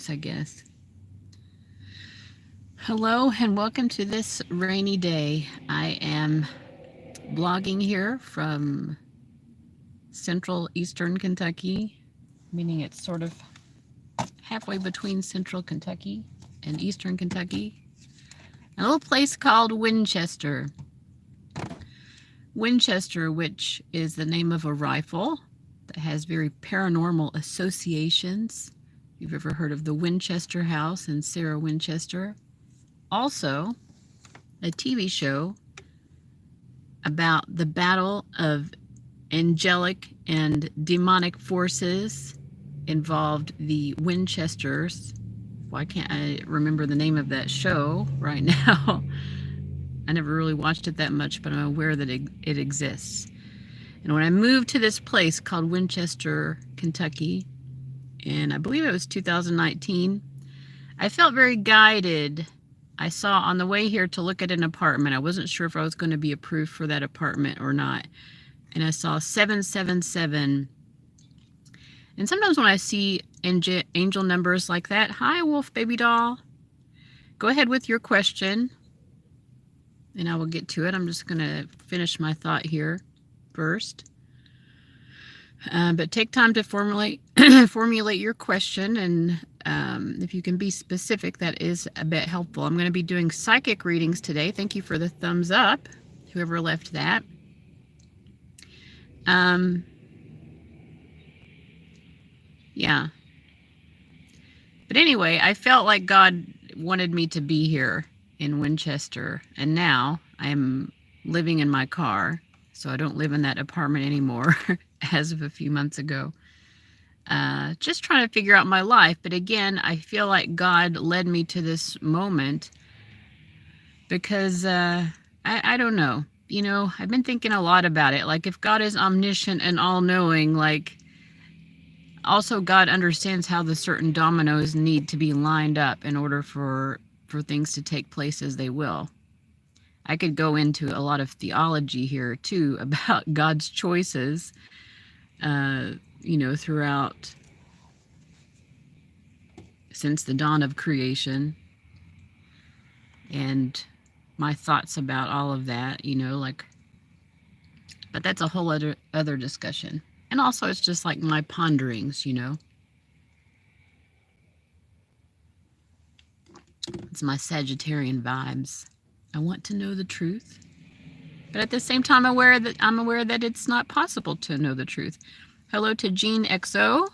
works, I guess. Hello and welcome to this rainy day. I am blogging here from central eastern Kentucky, meaning it's sort of halfway between central Kentucky and eastern Kentucky. A little place called Winchester. Winchester, which is the name of a rifle that has very paranormal associations. If you've ever heard of the Winchester House and Sarah Winchester. Also, a TV show about the battle of angelic and demonic forces involved the Winchesters. Why can't I remember the name of that show right now? I never really watched it that much, but I'm aware that it exists. And when I moved to this place called Winchester, Kentucky, and I believe it was 2019, I felt very guided. I saw on the way here to look at an apartment. I wasn't sure if I was going to be approved for that apartment or not. And I saw 777. And sometimes when I see angel numbers like that, hi, Wolf Baby Doll. Go ahead with your question, and I will get to it. I'm just going to finish my thought here first. But take time to formulate your question, and if you can be specific, that is a bit helpful. I'm going to be doing psychic readings today. Thank you for the thumbs up, whoever left that. Yeah. But anyway, I felt like God wanted me to be here in Winchester, and now I am living in my car, so I don't live in that apartment anymore as of a few months ago. Just trying to figure out my life. But again, I feel like God led me to this moment because I don't know. You know, I've been thinking a lot about it. Like, if God is omniscient and all-knowing, like, also God understands how the certain dominoes need to be lined up in order for things to take place as they will. I could go into a lot of theology here too about God's choices, throughout since the dawn of creation, and my thoughts about all of that, but that's a whole other discussion. And also it's just like my ponderings, It's my Sagittarian vibes. I want to know the truth, but at the same time I'm aware that it's not possible to know the truth. Hello to Jean XO.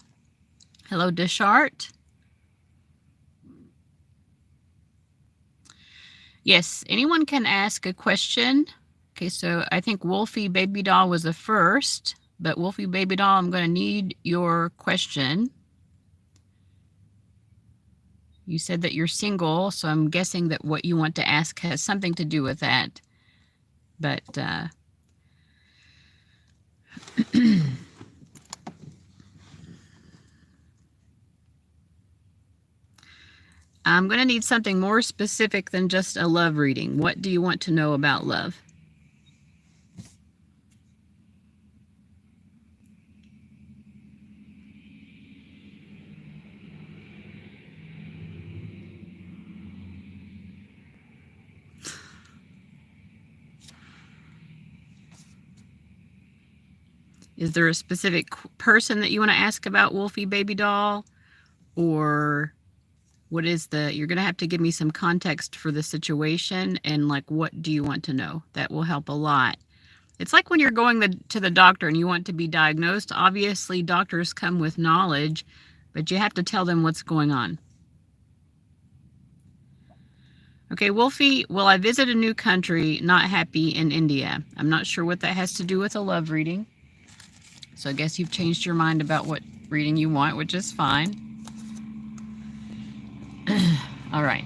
Hello, Deschart. Yes, anyone can ask a question. Okay, so I think Wolfie Baby Doll was the first, but Wolfie Baby Doll, I'm going to need your question. You said that you're single, so I'm guessing that what you want to ask has something to do with that. But I'm going to need something more specific than just a love reading. What do you want to know about love? Is there a specific person that you want to ask about, Wolfie Baby Doll? Or what is you're going to have to give me some context for the situation, and like, what do you want to know? That will help a lot. It's like when you're going to the doctor and you want to be diagnosed. Obviously, doctors come with knowledge, but you have to tell them what's going on. Okay, Wolfie, will I visit a new country, not happy in India? I'm not sure what that has to do with a love reading. So I guess you've changed your mind about what reading you want, which is fine. All right.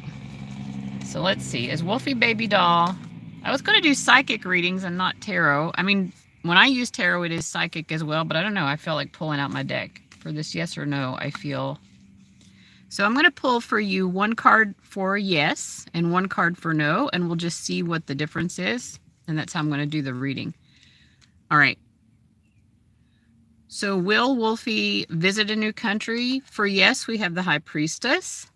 So let's see. Is Wolfie Baby Doll... I was going to do psychic readings and not tarot. I mean, when I use tarot, it is psychic as well, but I don't know. I felt like pulling out my deck for this yes or no, I feel. So I'm going to pull for you one card for yes and one card for no, and we'll just see what the difference is. And that's how I'm going to do the reading. All right. So will Wolfie visit a new country? For yes, we have the High Priestess.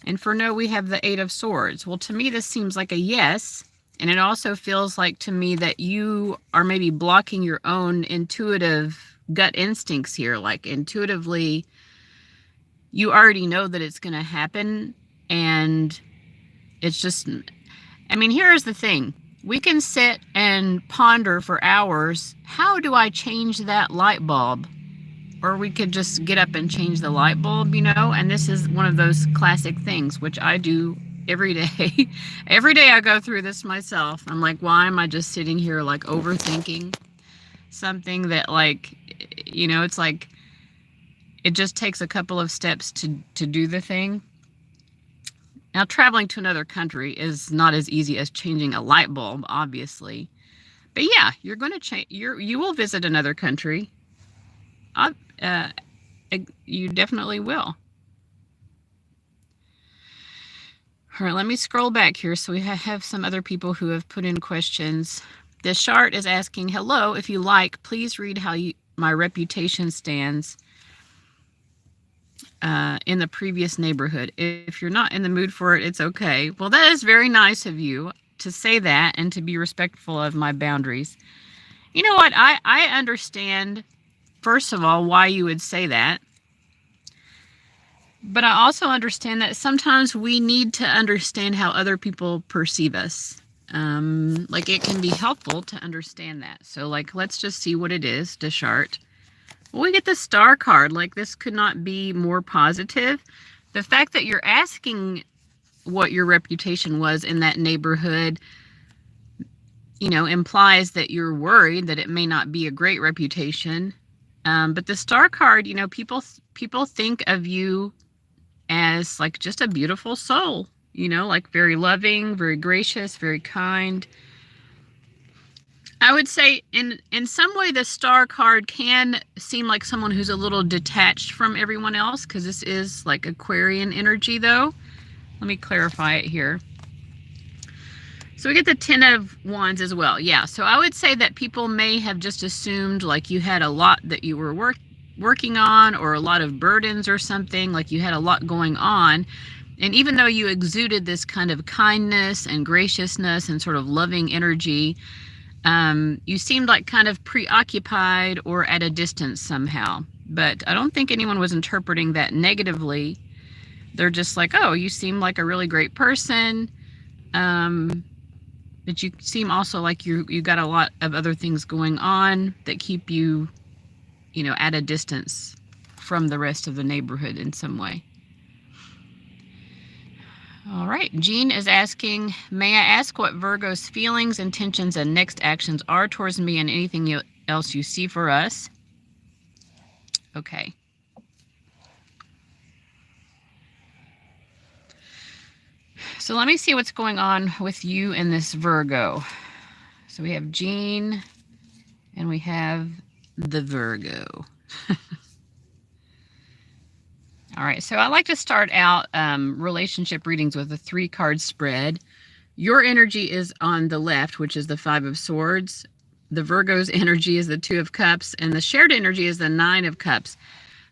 And for no, we have the Eight of Swords. Well, to me, this seems like a yes. And it also feels like to me that you are maybe blocking your own intuitive gut instincts here. Like intuitively, you already know that it's going to happen. And it's just, I mean, here's the thing. We can sit and ponder for hours. How do I change that light bulb? Or we could just get up and change the light bulb, you know? And this is one of those classic things, which I do every day. Every day I go through this myself. I'm like, why am I just sitting here like overthinking something that like, you know, it's like, it just takes a couple of steps to do the thing. Now, traveling to another country is not as easy as changing a light bulb, obviously. But yeah, you're going to change, you will visit another country. You definitely will. All right, let me scroll back here. So we have some other people who have put in questions. This chart is asking, hello, if you like, please read how my reputation stands in the previous neighborhood. If you're not in the mood for it, it's okay. Well, that is very nice of you to say that and to be respectful of my boundaries. You know what? I understand, first of all, why you would say that. But I also understand that sometimes we need to understand how other people perceive us. Like it can be helpful to understand that. So like, let's just see what it is, the chart. Well, we get the Star card. Like this could not be more positive. The fact that you're asking what your reputation was in that neighborhood, you know, implies that you're worried that it may not be a great reputation. But the Star card, you know, people think of you as like just a beautiful soul, you know, like very loving, very gracious, very kind. I would say in some way the Star card can seem like someone who's a little detached from everyone else, because this is like Aquarian energy though. Let me clarify it here. So we get the 10 of Wands as well. Yeah, so I would say that people may have just assumed like you had a lot that you were working on, or a lot of burdens or something, like you had a lot going on. And even though you exuded this kind of kindness and graciousness and sort of loving energy, you seemed like kind of preoccupied or at a distance somehow. But I don't think anyone was interpreting that negatively. They're just like, oh, you seem like a really great person. But you seem also like you got a lot of other things going on that keep you, you know, at a distance from the rest of the neighborhood in some way. All right, Jean is asking, may I ask what Virgo's feelings, intentions, and next actions are towards me and anything else you see for us? Okay. So let me see what's going on with you and this Virgo. So we have Jean and we have the Virgo. All right, so I like to start out relationship readings with a 3-card spread. Your energy is on the left, which is the 5 of Swords. The Virgo's energy is the 2 of Cups, and the shared energy is the 9 of Cups.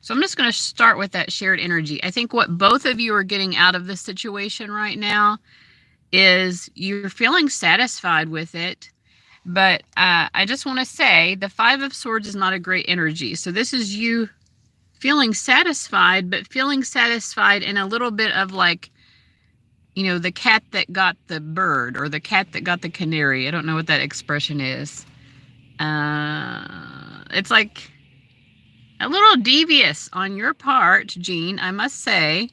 So I'm just going to start with that shared energy. I think what both of you are getting out of this situation right now is you're feeling satisfied with it. But I just want to say the 5 of Swords is not a great energy. So this is you feeling satisfied, but feeling satisfied in a little bit of like, you know, the cat that got the bird, or the cat that got the canary. I don't know what that expression is. It's like a little devious on your part, Jean, I must say.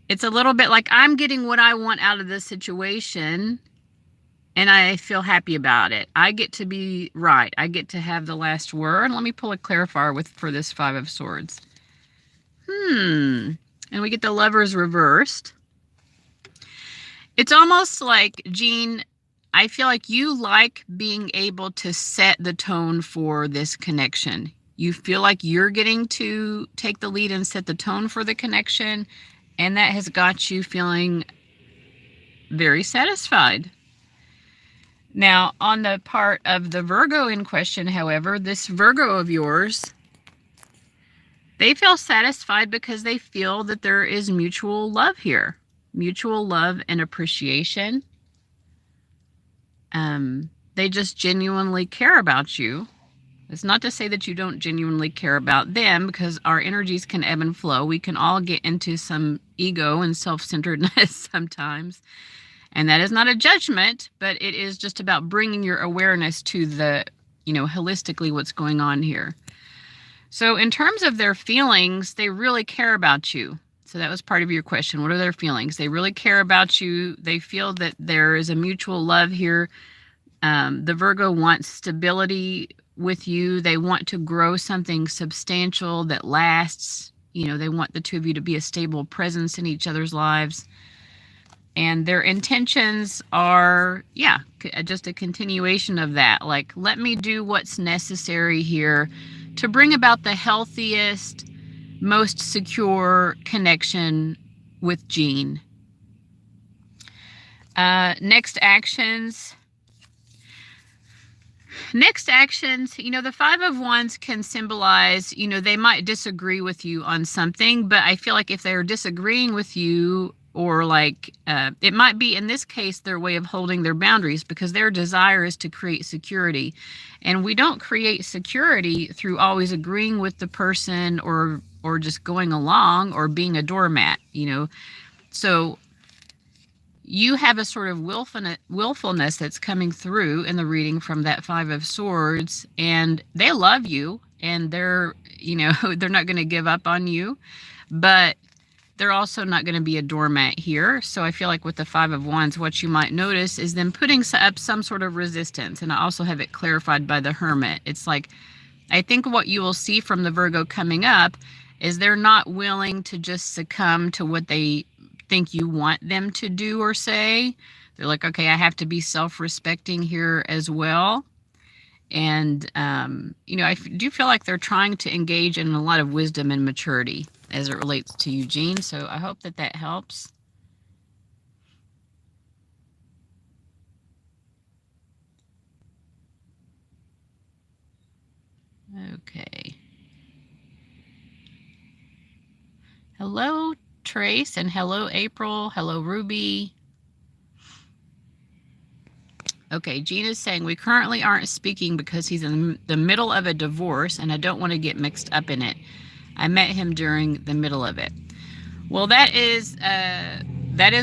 It's a little bit like I'm getting what I want out of this situation, and I feel happy about it. I get to be right. I get to have the last word. Let me pull a clarifier for this 5 of Swords. And we get the Lovers reversed. It's almost like, Jean, I feel like you like being able to set the tone for this connection. You feel like you're getting to take the lead and set the tone for the connection, and that has got you feeling very satisfied. Now, on the part of the Virgo in question, however, this Virgo of yours, they feel satisfied because they feel that there is mutual love here, mutual love and appreciation. They just genuinely care about you. It's not to say that you don't genuinely care about them, because our energies can ebb and flow. We can all get into some ego and self-centeredness sometimes. And that is not a judgment, but it is just about bringing your awareness to the, holistically what's going on here. So in terms of their feelings, they really care about you. So that was part of your question. What are their feelings? They really care about you. They feel that there is a mutual love here. The Virgo wants stability with you. They want to grow something substantial that lasts. They want the two of you to be a stable presence in each other's lives. And their intentions are, just a continuation of that. Like, let me do what's necessary here to bring about the healthiest, most secure connection with Jean. Next actions. The Five of Wands can symbolize, they might disagree with you on something, but I feel like if they're disagreeing with you, or it might be, in this case, their way of holding their boundaries, because their desire is to create security. And we don't create security through always agreeing with the person or just going along or being a doormat, So you have a sort of willfulness that's coming through in the reading from that Five of Swords, and they love you, and they're, they're not going to give up on you, but they're also not going to be a doormat here. So I feel like with the Five of Wands, what you might notice is them putting up some sort of resistance. And I also have it clarified by the Hermit. It's like, I think what you will see from the Virgo coming up is they're not willing to just succumb to what they think you want them to do or say. They're like, okay, I have to be self-respecting here as well. And, I do feel like they're trying to engage in a lot of wisdom and maturity as it relates to Eugene. So I hope that helps. Okay. Hello, Trace, and hello, April. Hello, Ruby. Okay, Gina's saying, we currently aren't speaking because he's in the middle of a divorce and I don't want to get mixed up in it. I met him during the middle of it. Well, that is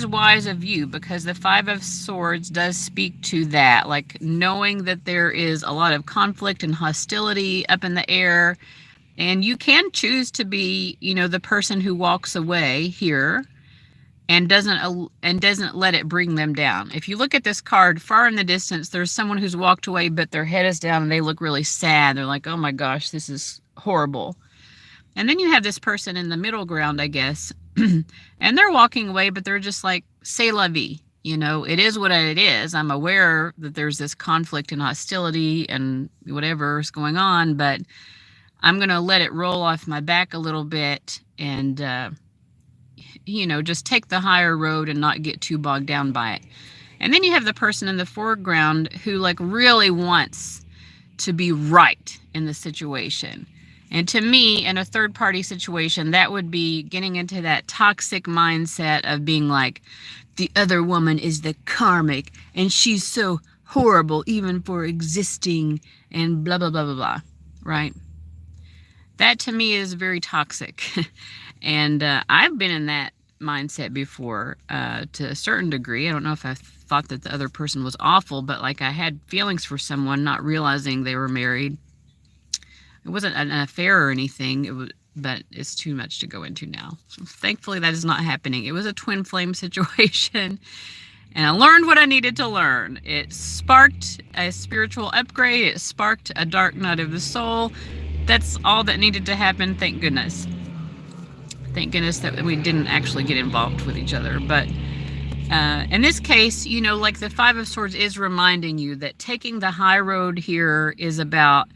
wise of you, because the Five of Swords does speak to that, like knowing that there is a lot of conflict and hostility up in the air, and you can choose to be, the person who walks away here and doesn't let it bring them down. If you look at this card far in the distance, there's someone who's walked away, but their head is down and they look really sad. They're like, oh my gosh, this is horrible. And then you have this person in the middle ground, I guess, and they're walking away, but they're just like, c'est la vie. It is what it is. I'm aware that there's this conflict and hostility and whatever is going on, but I'm going to let it roll off my back a little bit and, just take the higher road and not get too bogged down by it. And then you have the person in the foreground who really wants to be right in the situation. And to me, in a third party situation, that would be getting into that toxic mindset of being like, the other woman is the karmic and she's so horrible even for existing and blah, blah, blah, blah, blah, right? That to me is very toxic. And I've been in that mindset before to a certain degree. I don't know if I thought that the other person was awful, but I had feelings for someone, not realizing they were married. It wasn't an affair or anything, but it's too much to go into now. So thankfully, that is not happening. It was a twin flame situation, and I learned what I needed to learn. It sparked a spiritual upgrade. It sparked a dark night of the soul. That's all that needed to happen, thank goodness. Thank goodness that we didn't actually get involved with each other. But in this case, the Five of Swords is reminding you that taking the high road here is about,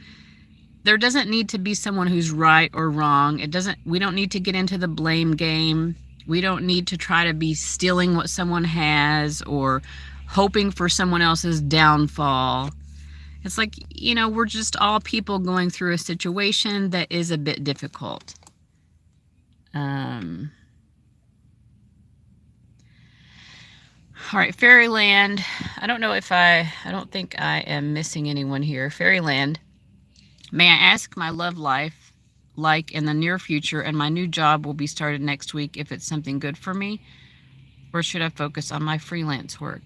there doesn't need to be someone who's right or wrong. We don't need to get into the blame game. We don't need to try to be stealing what someone has or hoping for someone else's downfall. It's like, you know, we're just all people going through a situation that is a bit difficult. All right, Fairyland. I don't know if I don't think I am missing anyone here. Fairyland. May I ask my love life like in the near future, and my new job will be started next week if it's something good for me, or should I focus on my freelance work?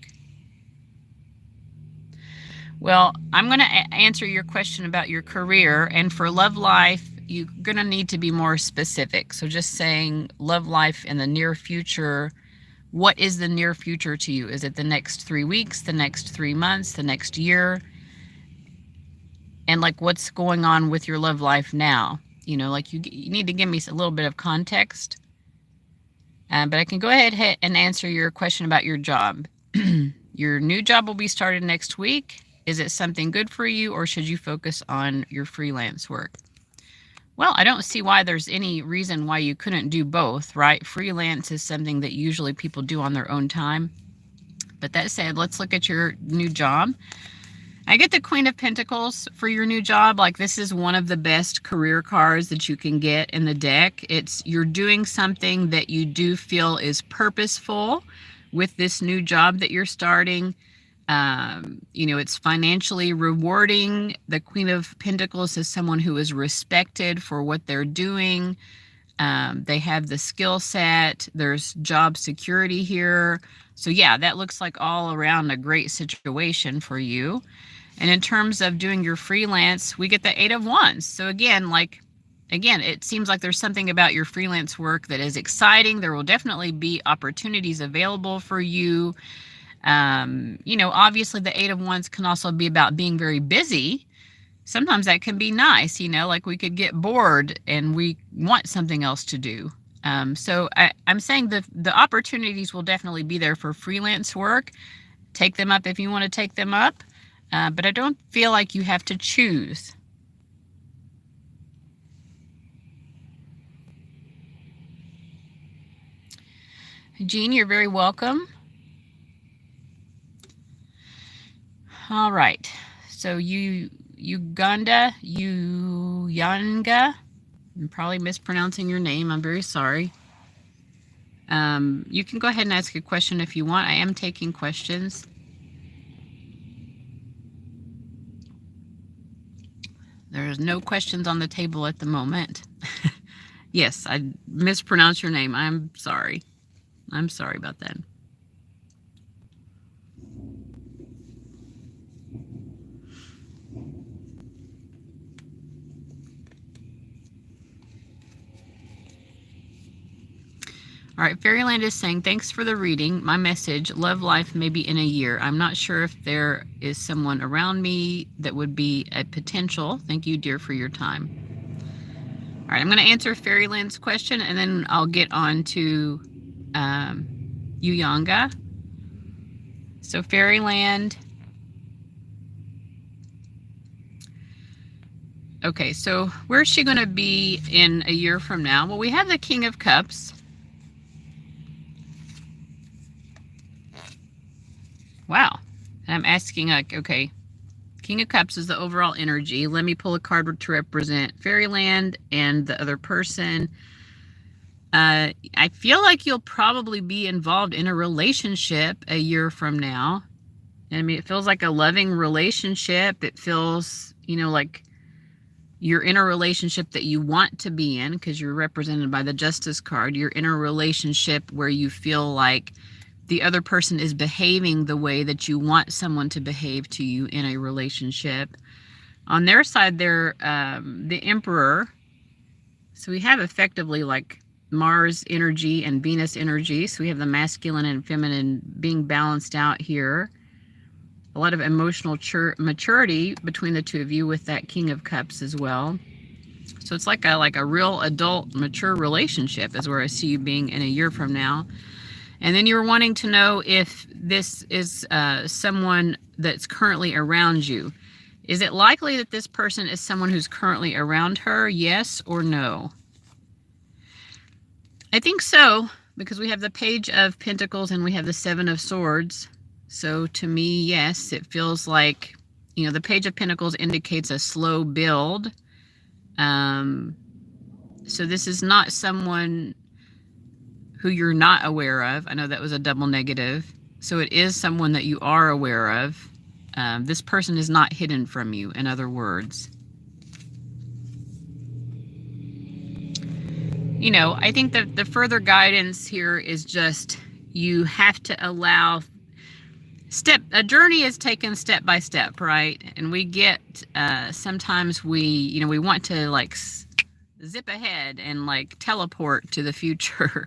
Well, I'm going to answer your question about your career, and for love life, you're going to need to be more specific. So just saying love life in the near future, what is the near future to you? Is it the next 3 weeks, the next 3 months, the next year? And like what's going on with your love life now? You know, like you need to give me a little bit of context. But I can go ahead and answer your question about your job. Your new job will be started next week. Is it something good for you, or should you focus on your freelance work? Well, I don't see why there's any reason why you couldn't do both, right? Freelance is something that usually people do on their own time. But that said, let's look at your new job. I get the Queen of Pentacles for your new job. Like, this is one of the best career cards that you can get in the deck. You're doing something that you do feel is purposeful with this new job that you're starting. You know, it's financially rewarding. The Queen of Pentacles is someone who is respected for what they're doing. They have the skill set. There's job security here. So yeah, that looks like all around a great situation for you. And in terms of doing your freelance, we get the 8 of Wands. So again, it seems like there's something about your freelance work that is exciting. There will definitely be opportunities available for you. You know, obviously the 8 of Wands can also be about being very busy. Sometimes that can be nice, you know, like we could get bored and we want something else to do. So I'm saying the opportunities will definitely be there for freelance work. Take them up if you want to take them up. But I don't feel like you have to choose. Jean, you're very welcome. All right. So Yanga, I'm probably mispronouncing your name. I'm very sorry. You can go ahead and ask a question if you want. I am taking questions. There's no questions on the table at the moment. Yes, I mispronounced your name. I'm sorry. I'm sorry about that. All right, Fairyland is saying, thanks for the reading. My message, love life maybe in a year. I'm not sure if there is someone around me that would be a potential. Thank you, dear, for your time. All right, I'm going to answer Fairyland's question, and then I'll get on to Yanga. So Fairyland. Okay, so where's she going to be in a year from now? Well, we have the King of Cups. Wow. And I'm asking, like, okay, King of Cups is the overall energy. Let me pull a card to represent Fairyland and the other person. I feel like you'll probably be involved in a relationship a year from now. I mean, it feels like a loving relationship. It feels, you know, like you're in a relationship that you want to be in because you're represented by the Justice card. You're in a relationship where you feel like the other person is behaving the way that you want someone to behave to you in a relationship. On their side, they're the Emperor. So we have effectively like Mars energy and Venus energy. So we have the masculine and feminine being balanced out here. A lot of emotional maturity between the two of you with that King of Cups as well. So it's like a real adult, mature relationship is where I see you being in a year from now. And then you were wanting to know if this is someone that's currently around you. Is it likely that this person is someone who's currently around her? Yes or no? I think so, because we have the Page of Pentacles and we have the Seven of Swords. So to me, yes, it feels like, the Page of Pentacles indicates a slow build. So this is not someone who you're not aware of. I know that was a double negative. So it is someone that you are aware of. This person is not hidden from you, in other words. I think that the further guidance here is just you have to allow a journey is taken step by step, right? And we get sometimes we want to like zip ahead and like teleport to the future,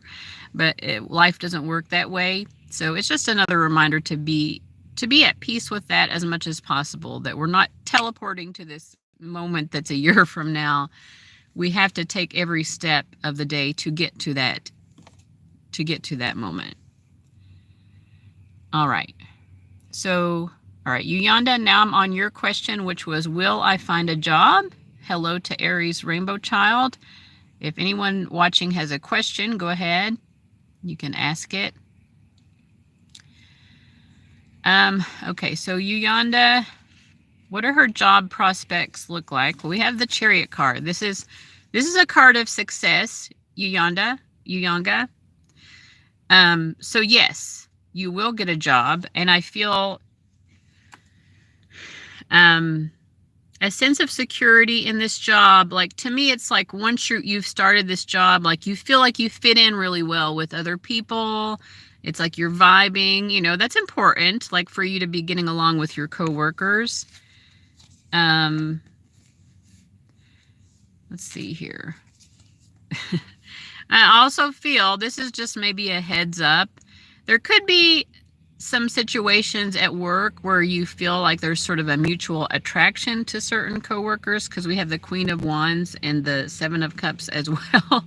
but life doesn't work that way. So it's just another reminder to be at peace with that as much as possible, that we're not teleporting to this moment that's a year from now. We have to take every step of the day to get to that moment. All right. So, all right, Yuyanda, now I'm on your question, which was, will I find a job? Hello to Aries Rainbow Child. If anyone watching has a question, go ahead. You can ask it. Okay, so Yuyanda, what do her job prospects look like? Well, we have the Chariot card. This is a card of success, Yuyanga. So yes, you will get a job, and I feel a sense of security in this job. Like, to me, it's like once you've started this job, like you feel like you fit in really well with other people. It's like you're vibing, that's important, like for you to be getting along with your coworkers. Let's see here. I also feel this is just maybe a heads up. There could be some situations at work where you feel like there's sort of a mutual attraction to certain coworkers, because we have the Queen of Wands and the Seven of Cups as well.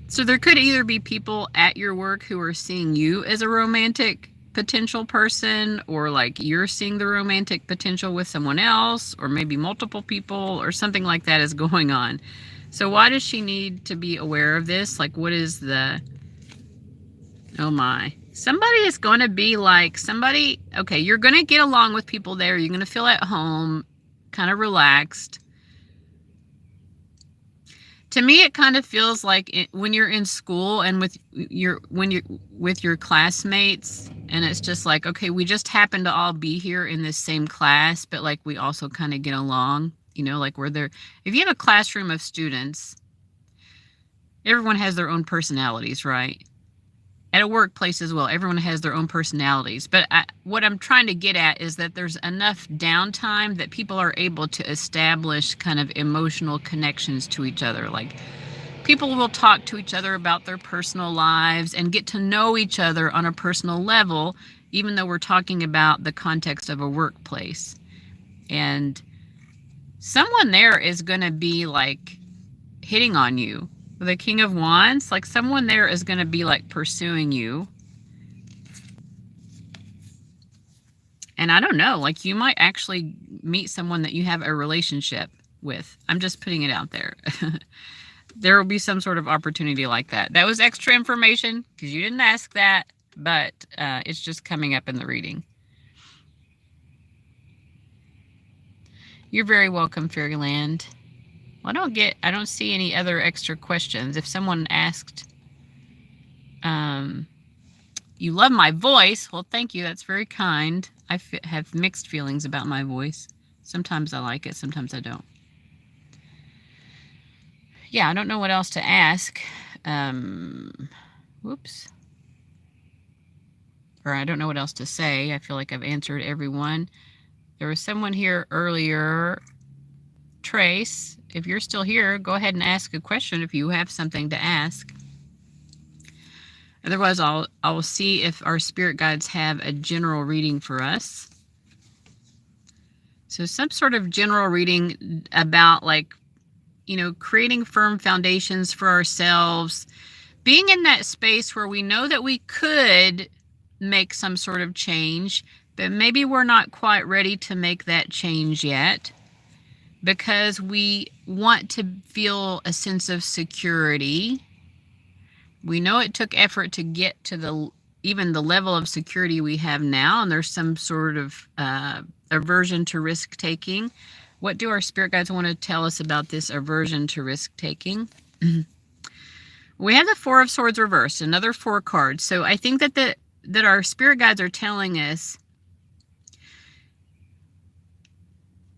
So there could either be people at your work who are seeing you as a romantic potential person, or like you're seeing the romantic potential with someone else, or maybe multiple people, or something like that is going on. So why does she need to be aware of this? Like, what is the... Oh my. Somebody is going to be like, okay, you're going to get along with people there. You're going to feel at home, kind of relaxed. To me, it kind of feels like when you're in school and with your classmates, and it's just like, okay, we just happen to all be here in this same class, but like we also kind of get along, like we're there. If you have a classroom of students, everyone has their own personalities, right? At a workplace as well, everyone has their own personalities. But what I'm trying to get at is that there's enough downtime that people are able to establish kind of emotional connections to each other. Like, people will talk to each other about their personal lives and get to know each other on a personal level, even though we're talking about the context of a workplace. And someone there is going to be like hitting on you. The King of Wands, like someone there is going to be like pursuing you. And I don't know, like you might actually meet someone that you have a relationship with. I'm just putting it out there. There will be some sort of opportunity like that. That was extra information because you didn't ask that, but it's just coming up in the reading. You're very welcome, Fairyland. Well, I don't see any other extra questions. If someone asked, you love my voice. Well, thank you. That's very kind. I have mixed feelings about my voice. Sometimes I like it. Sometimes I don't. Yeah, I don't know what else to ask. Whoops. Or I don't know what else to say. I feel like I've answered everyone. There was someone here earlier. Trace, if you're still here, go ahead and ask a question if you have something to ask. Otherwise, I'll see if our spirit guides have a general reading for us. So some sort of general reading about like, creating firm foundations for ourselves, being in that space where we know that we could make some sort of change, but maybe we're not quite ready to make that change yet, because we want to feel a sense of security. We know it took effort to get to even the level of security we have now, and there's some sort of aversion to risk taking. What do our spirit guides want to tell us about this aversion to risk taking? We have the Four of Swords reversed, another 4 cards. So I think that our spirit guides are telling us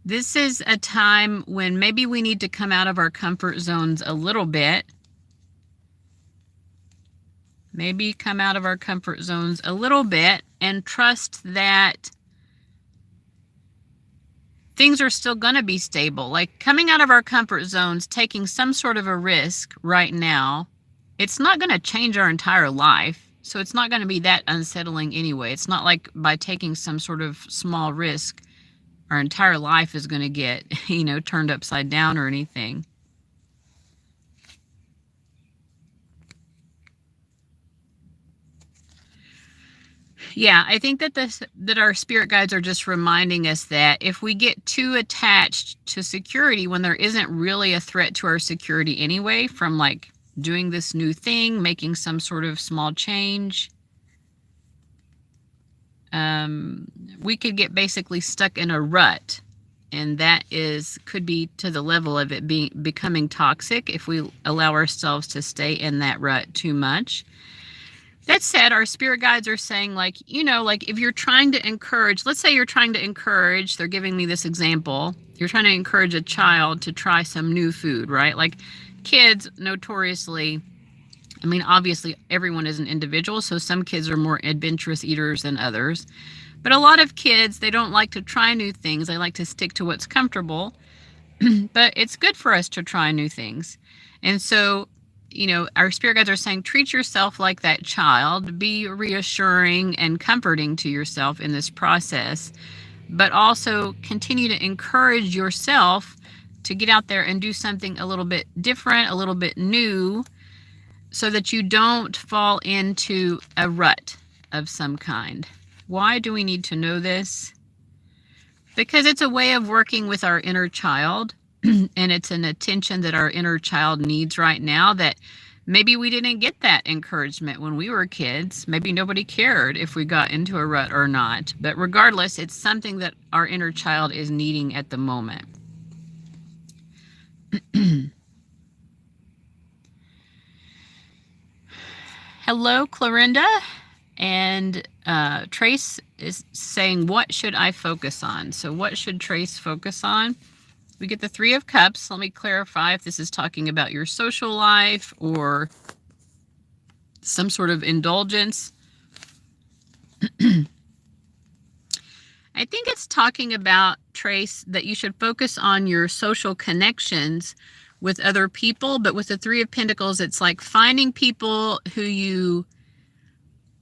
this is a time when maybe we need to come out of our comfort zones a little bit. Maybe come out of our comfort zones a little bit and trust that things are still going to be stable. Like coming out of our comfort zones, taking some sort of a risk right now, it's not going to change our entire life. So it's not going to be that unsettling anyway. It's not like by taking some sort of small risk, our entire life is going to get, turned upside down or anything. Yeah, I think that our spirit guides are just reminding us that if we get too attached to security when there isn't really a threat to our security anyway, from like doing this new thing, making some sort of small change, we could get basically stuck in a rut, and that could be to the level of it becoming toxic if we allow ourselves to stay in that rut too much. That said, our spirit guides are saying, like if you're trying to encourage, let's say you're trying to encourage, they're giving me this example, you're trying to encourage a child to try some new food, right? Like kids notoriously, obviously everyone is an individual, so some kids are more adventurous eaters than others. But a lot of kids, they don't like to try new things. They like to stick to what's comfortable. But it's good for us to try new things. And so, our spirit guides are saying, treat yourself like that child. Be reassuring and comforting to yourself in this process. But also continue to encourage yourself to get out there and do something a little bit different, a little bit new, so that you don't fall into a rut of some kind. Why do we need to know this? Because it's a way of working with our inner child, and it's an attention that our inner child needs right now that maybe we didn't get that encouragement when we were kids. Maybe nobody cared if we got into a rut or not. But regardless, it's something that our inner child is needing at the moment. Hello, Clorinda. And Trace is saying, what should I focus on? So what should Trace focus on? We get the 3 of Cups. Let me clarify if this is talking about your social life or some sort of indulgence. I think it's talking about, Trace, that you should focus on your social connections with other people. But with the 3 of Pentacles, it's like finding people who you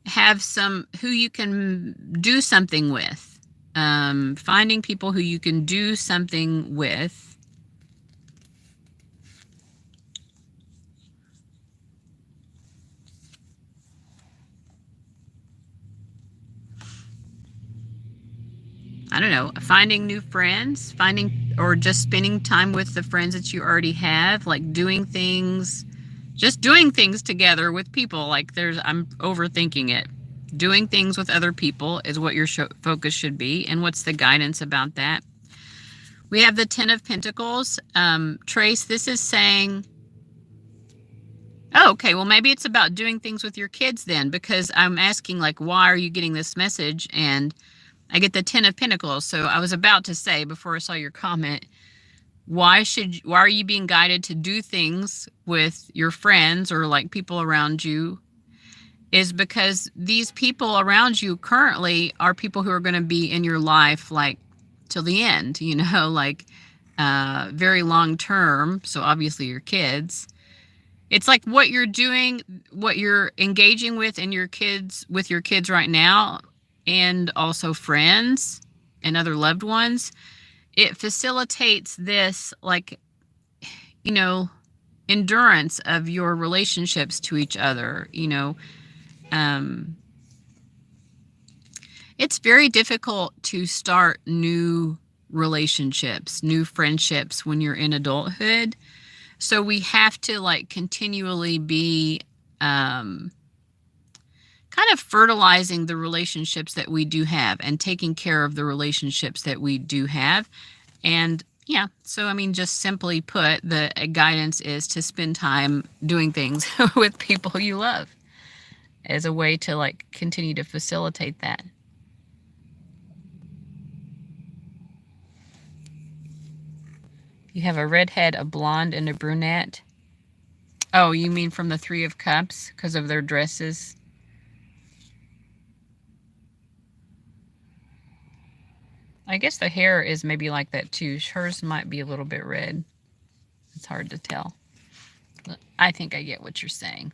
can do something with. Finding people who you can do something with. I don't know, finding new friends, or just spending time with the friends that you already have, like doing things together with people. Like I'm overthinking it. Doing things with other people is what your focus should be. And what's the guidance about that? We have the 10 of Pentacles. Trace, this is saying, oh, okay, well, maybe it's about doing things with your kids then, because I'm asking, like, why are you getting this message? And I get the 10 of Pentacles. So I was about to say, before I saw your comment, why are you being guided to do things with your friends or like people around you? Is because these people around you currently are people who are going to be in your life like till the end, like very long term. So obviously your kids. It's like what you're doing, what you're engaging with your kids right now, and also friends and other loved ones. It facilitates this, like, endurance of your relationships to each other, It's very difficult to start new relationships, new friendships when you're in adulthood. So we have to like continually be kind of fertilizing the relationships that we do have and taking care of the relationships that we do have. And yeah, so I mean, just simply put, the guidance is to spend time doing things with people you love as a way to like continue to facilitate that. You have a redhead, a blonde, and a brunette. Oh, you mean from the Three of Cups because of their dresses? I guess the hair is maybe like that too. Hers might be a little bit red. It's hard to tell. But I think I get what you're saying.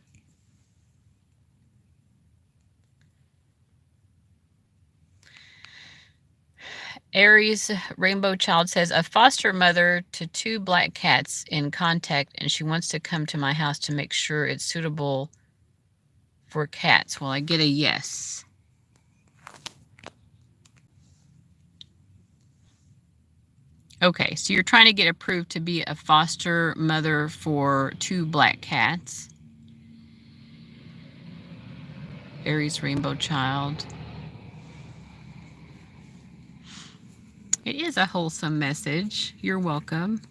Aries Rainbow Child says, a foster mother to 2 black cats in contact, and she wants to come to my house to make sure it's suitable for cats. Well, I get a yes. Okay, so you're trying to get approved to be a foster mother for 2 black cats. Aries Rainbow Child. It is a wholesome message. You're welcome.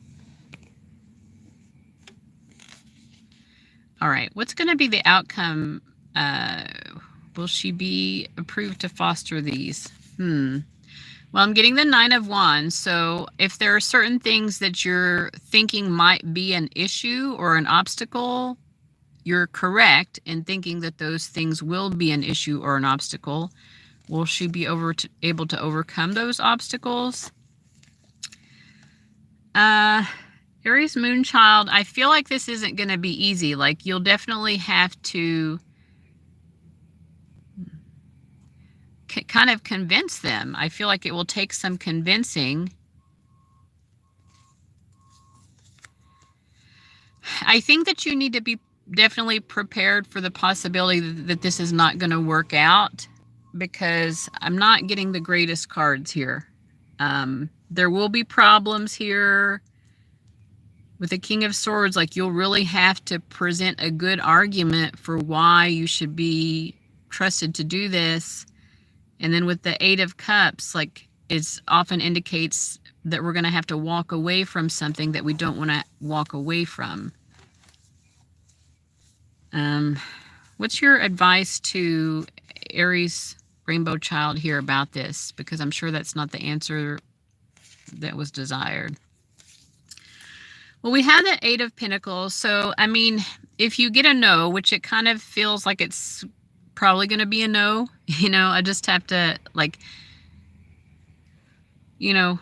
All right, what's going to be the outcome? Will she be approved to foster these? Well, I'm getting the 9 of Wands. So if there are certain things that you're thinking might be an issue or an obstacle, you're correct in thinking that those things will be an issue or an obstacle. Will she be able to overcome those obstacles? Aries Moonchild, I feel like this isn't going to be easy. Like, you'll definitely have to kind of convince them. I feel like it will take some convincing. I think that you need to be definitely prepared for the possibility that this is not going to work out, because I'm not getting the greatest cards here. There will be problems here with the King of Swords. Like, you'll really have to present a good argument for why you should be trusted to do this. And then with the 8 of Cups, like, it often indicates that we're going to have to walk away from something that we don't want to walk away from. What's your advice to Aries Rainbow Child here about this? Because I'm sure that's not the answer that was desired. Well, we have that 8 of Pentacles. So, I mean, if you get a no, which it kind of feels like it's probably going to be a no, I just have to, like, I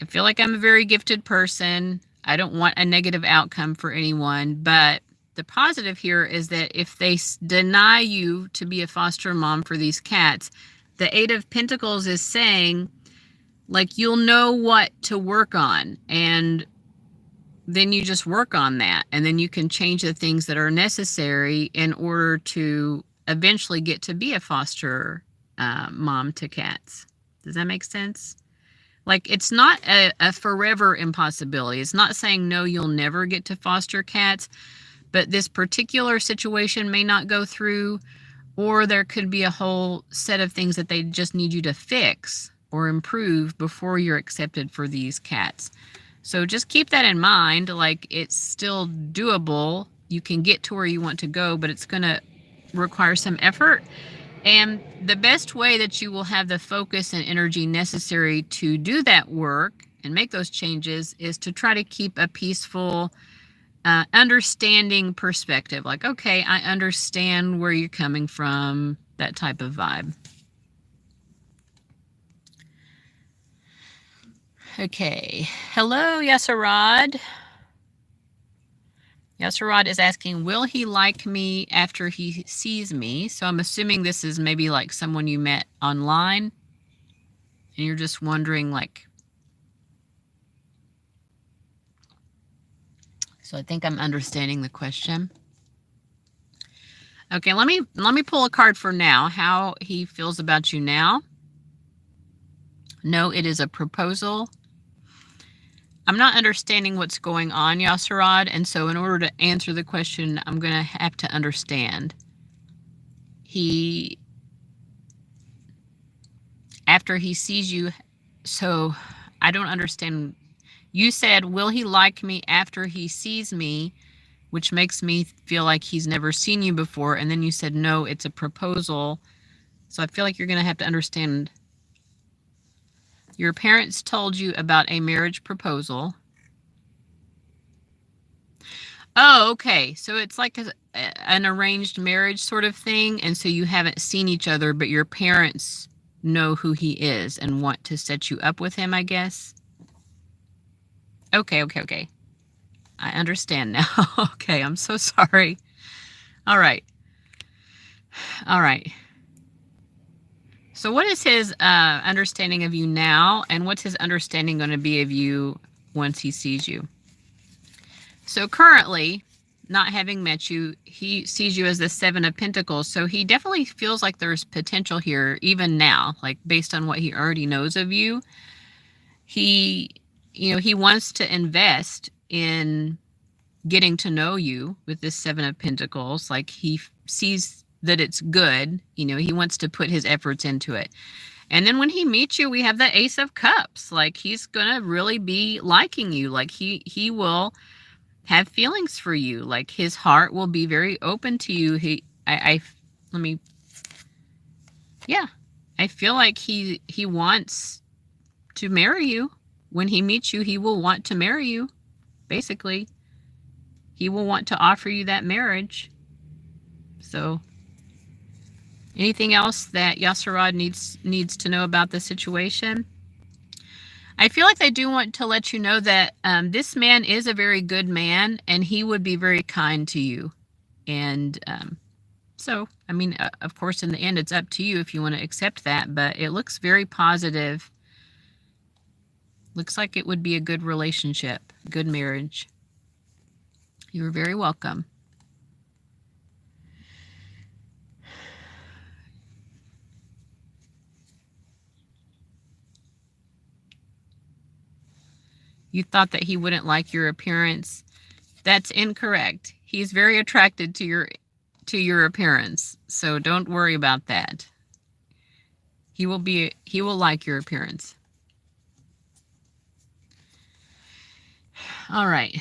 feel like I'm a very gifted person. I don't want a negative outcome for anyone, but the positive here is that if they deny you to be a foster mom for these cats, the 8 of Pentacles is saying, like, you'll know what to work on, and then you just work on that, and then you can change the things that are necessary in order to eventually get to be a foster mom to cats. Does that make sense? Like, it's not a forever impossibility. It's not saying, no, you'll never get to foster cats, but this particular situation may not go through, or there could be a whole set of things that they just need you to fix or improve before you're accepted for these cats. So just keep that in mind. Like, it's still doable. You can get to where you want to go, but it's going to require some effort. And the best way that you will have the focus and energy necessary to do that work and make those changes is to try to keep a peaceful, understanding perspective. Like, okay, I understand where you're coming from, that type of vibe. Okay. Hello, Yasarad. Yasarad is asking, will he like me after he sees me? So I'm assuming this is maybe like someone you met online, and you're just wondering, like, so I think I'm understanding the question. Okay, let me pull a card for now, how he feels about you now. No, it is a proposal. I'm not understanding what's going on, Yasarad, and so in order to answer the question, I'm going to have to understand. after he sees you, so I don't understand. You said, will he like me after he sees me, which makes me feel like he's never seen you before. And then you said, no, it's a proposal. So I feel like you're going to have to understand. Your parents told you about a marriage proposal. Oh, okay. So it's like an arranged marriage sort of thing. And so you haven't seen each other, but your parents know who he is and want to set you up with him, I guess. Okay. I understand now. Okay, I'm so sorry. All right. So what is his understanding of you now, and what's his understanding going to be of you once he sees you? So currently, not having met you, he sees you as the Seven of Pentacles. So he definitely feels like there's potential here, even now, like based on what he already knows of you. He wants to invest in getting to know you with this Seven of Pentacles. Like he sees that it's good. He wants to put his efforts into it. And then when he meets you, we have the Ace of Cups. Like he's gonna really be liking you. Like he will have feelings for you. Like his heart will be very open to you. I feel like he wants to marry you. When he meets you, he will want to marry you. Basically, he will want to offer you that marriage. So anything else that Yasirad needs to know about the situation? I feel like they do want to let you know that this man is a very good man, and he would be very kind to you. And so, I mean, of course, in the end, it's up to you if you want to accept that, but it looks very positive. Looks like it would be a good relationship, good marriage. You're very welcome. You thought that he wouldn't like your appearance. That's incorrect. He's very attracted to your appearance. So don't worry about that. He will like your appearance. All right.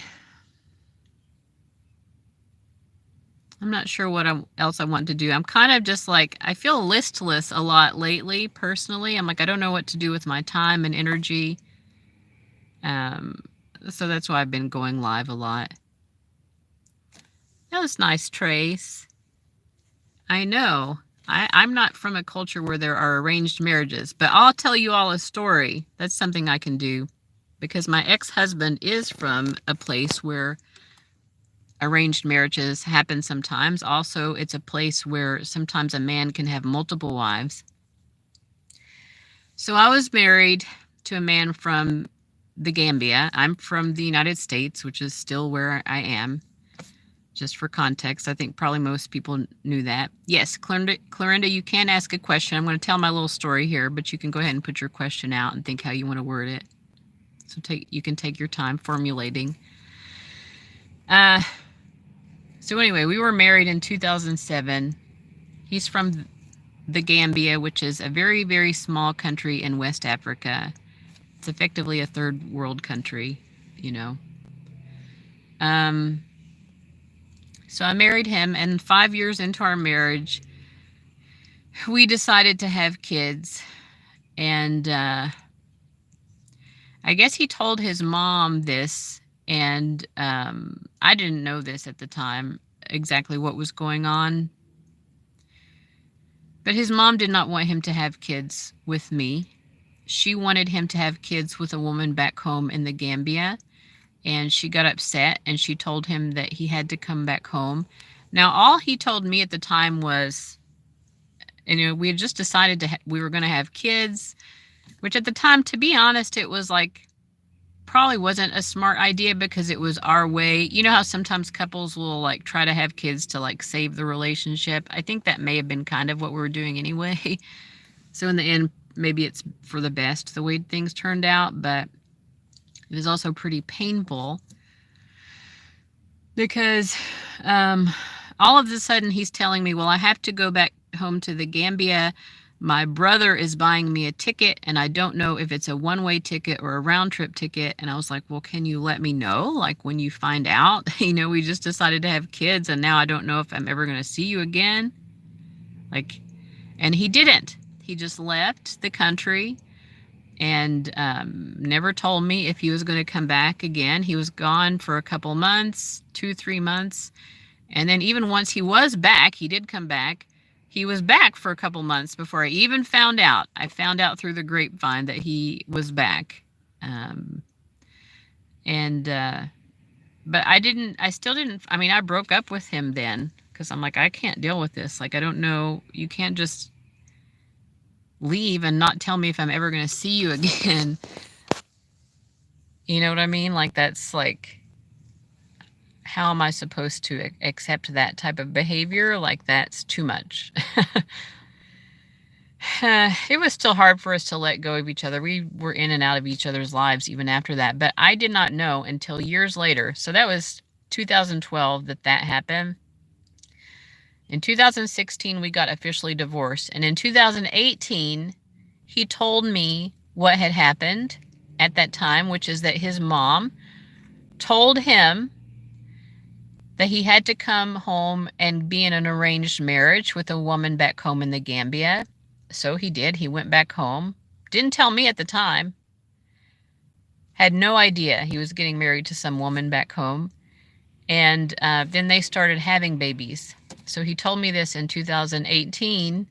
I'm not sure what else I want to do. I'm kind of just like, I feel listless a lot lately, personally. I'm like, I don't know what to do with my time and energy. So that's why I've been going live a lot. That was nice, Trace. I know. I'm not from a culture where there are arranged marriages, but I'll tell you all a story. That's something I can do, because my ex-husband is from a place where arranged marriages happen sometimes. Also, it's a place where sometimes a man can have multiple wives. So I was married to a man from the Gambia. I'm from the United States, which is still where I am. Just for context, I think probably most people knew that. Yes, Clarinda, you can ask a question. I'm going to tell my little story here, but you can go ahead and put your question out and think how you want to word it. So you can take your time formulating. So anyway, we were married in 2007. He's from the Gambia, which is a very, very small country in West Africa. It's effectively a third world country, So I married him, and 5 years into our marriage, we decided to have kids. And I guess he told his mom this, and I didn't know this at the time, exactly what was going on. But his mom did not want him to have kids with me. She wanted him to have kids with a woman back home in the Gambia. And she got upset, and she told him that he had to come back home. Now, all he told me at the time was, we had just decided we were going to have kids, which at the time, to be honest, it was like, probably wasn't a smart idea, because it was our way. You know how sometimes couples will like try to have kids to like save the relationship? I think that may have been kind of what we were doing anyway. So in the end, maybe it's for the best the way things turned out, but it was also pretty painful, because all of a sudden he's telling me, well, I have to go back home to the Gambia. My brother is buying me a ticket, and I don't know if it's a one-way ticket or a round-trip ticket. And I was like, well, can you let me know, like, when you find out? We just decided to have kids, and now I don't know if I'm ever going to see you again. Like, and he didn't. He just left the country and never told me if he was going to come back again. He was gone for a couple months, 2-3 months. And then even once he was back, he did come back. He was back for a couple months before I even found out. I found out through the grapevine that he was back. But I still didn't, I broke up with him then because I'm like, I can't deal with this. Like, I don't know. You can't just leave and not tell me if I'm ever going to see you again. You know what I mean? Like, that's like, how am I supposed to accept that type of behavior? Like, that's too much. It was still hard for us to let go of each other. We were in and out of each other's lives even after that. But I did not know until years later. So that was 2012 that happened. In 2016, we got officially divorced. And in 2018, he told me what had happened at that time, which is that his mom told him that he had to come home and be in an arranged marriage with a woman back home in the Gambia. So he did. He went back home. Didn't tell me at the time. Had no idea he was getting married to some woman back home. And then they started having babies. So he told me this in 2018.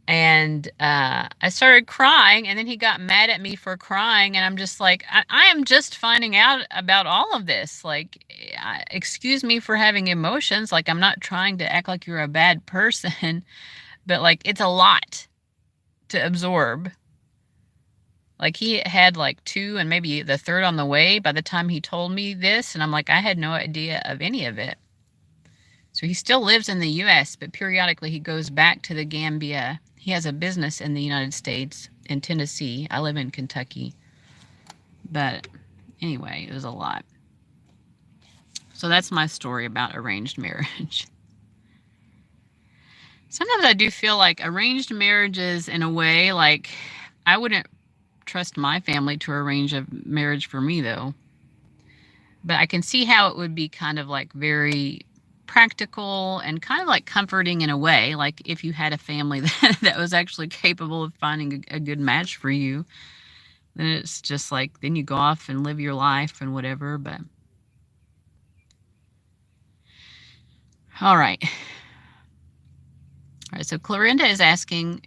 And I started crying, and then he got mad at me for crying. And I'm just like, I am just finding out about all of this. Like, excuse me for having emotions. Like, I'm not trying to act like you're a bad person, but like, it's a lot to absorb. Like, he had like 2 and maybe the 3rd on the way by the time he told me this. And I'm like, I had no idea of any of it. So he still lives in the U.S., but periodically he goes back to the Gambia. He has a business in the United States, in Tennessee. I live in Kentucky. But anyway, it was a lot. So that's my story about arranged marriage. Sometimes I do feel like arranged marriages, in a way, like, I wouldn't trust my family to arrange a marriage for me, though. But I can see how it would be kind of like very practical and kind of like comforting in a way. Like, if you had a family that was actually capable of finding a good match for you, then it's just like, then you go off and live your life and whatever. But all right. So Clorinda is asking,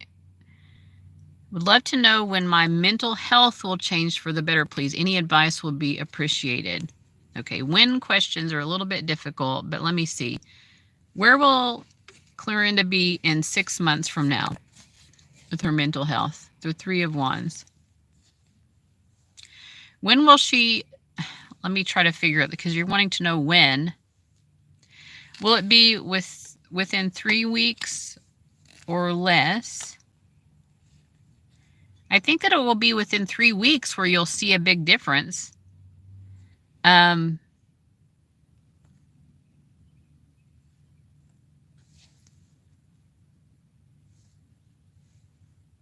would love to know when my mental health will change for the better, please. Any advice will be appreciated. Okay, when questions are a little bit difficult, but let me see. Where will Clorinda be in 6 months from now with her mental health? The 3 of Wands. When will she, let me try to figure out, because you're wanting to know when. Will it be within 3 weeks or less? I think that it will be within 3 weeks where you'll see a big difference.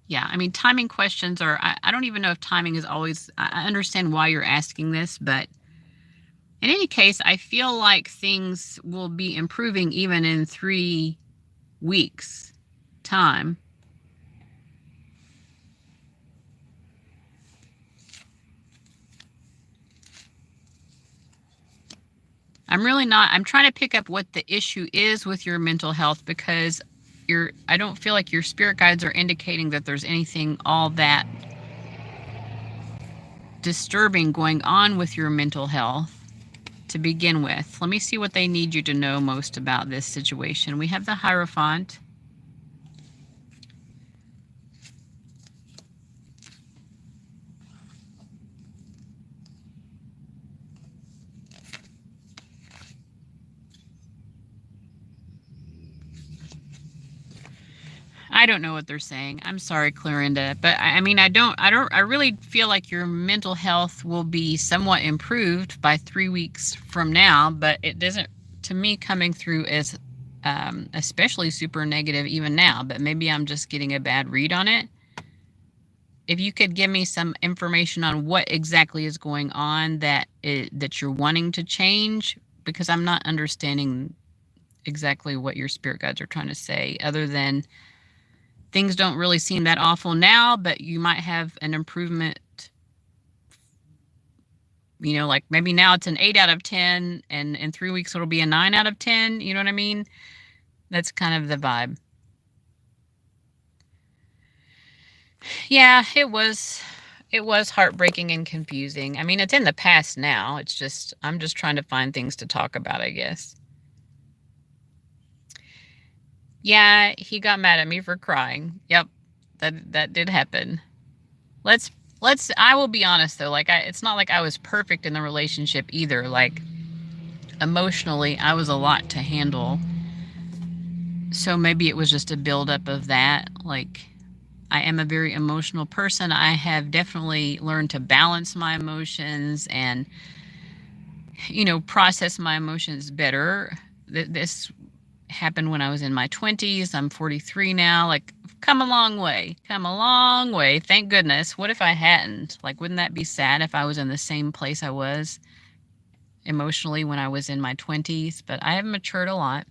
Yeah, timing questions are, I don't even know if timing is always, I understand why you're asking this, but in any case, I feel like things will be improving even in 3 weeks' time. I'm trying to pick up what the issue is with your mental health, because I don't feel like your spirit guides are indicating that there's anything all that disturbing going on with your mental health to begin with. Let me see what they need you to know most about this situation. We have the Hierophant. I don't know what they're saying. I'm sorry, Clorinda, but I really feel like your mental health will be somewhat improved by 3 weeks from now, but it doesn't, to me, coming through as especially super negative even now, but maybe I'm just getting a bad read on it. If you could give me some information on what exactly is going on that you're wanting to change, because I'm not understanding exactly what your spirit guides are trying to say, other than things don't really seem that awful now, but you might have an improvement. You know, like maybe now it's an 8 out of 10, and in 3 weeks it'll be a 9 out of 10. You know what I mean? That's kind of the vibe. Yeah, it was heartbreaking and confusing. I mean, it's in the past now. It's just, I'm just trying to find things to talk about, I guess. Yeah, he got mad at me for crying. Yep. That did happen. Let's I will be honest though, like it's not like I was perfect in the relationship either. Like emotionally, I was a lot to handle. So maybe it was just a buildup of that. Like, I am a very emotional person. I have definitely learned to balance my emotions and, process my emotions better. This happened when I was in my 20s. I'm 43 now. Like, come a long way. Come a long way. Thank goodness. What if I hadn't? Like, wouldn't that be sad if I was in the same place I was emotionally when I was in my 20s? But I have matured a lot.